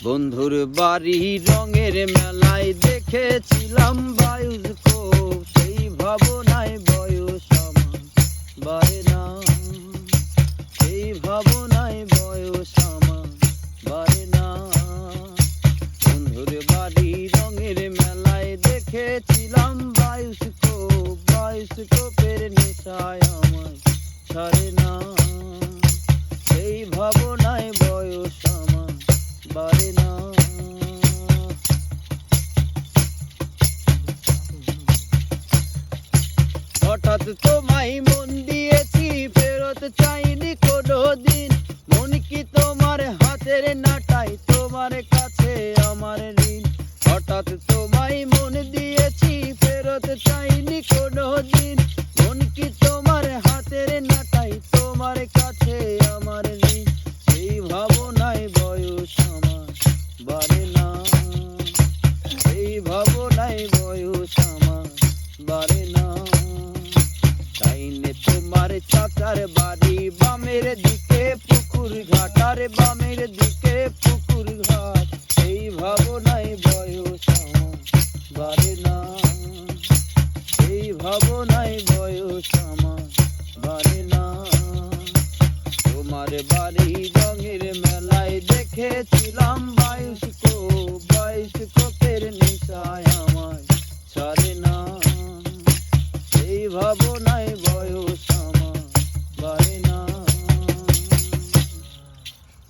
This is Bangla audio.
বন্ধুর বাড়ি রঙের মেলায় দেখেছিলাম বায়ুস্কোপ, সেই ভাবনায় বয়স আমার বাড়ে না, সেই ভাবনায় বয়স আমার বাড়ে না। বন্ধুর বাড়ি রঙের মেলায় দেখেছিলাম বায়ুস্কোপ, বায়ুস্কোপের নেশায় আমায় ছাড়ে না, সেই ভাবনায় বয়স আমার বাড়ে না। হঠাৎ তোমায় মন দিয়েছি, ফেরত চাইনি কোনো দিন। মন কি তোমার হাতের নাটাই, তোমার কাছে আমার ঋণ। হঠাৎ তোমায় মন দিয়েছি, ফেরত চাইনি কোনো দিন। মন কি তোমার হাতের নাটাই, তোমার কাছে আমার ঋণ। সেই ভাবনায় বয়স আমার বাড়ে না, সেই ভাবনায় বয়স আমার বাড়ে না। তোমার চাচার বাড়ি বামের দিকে পুকুর ঘাট, আরে বামের দিকে পুকুর ঘাট, এই ভাবনায় বয়স আমার বাড়ে না, এই ভাবনা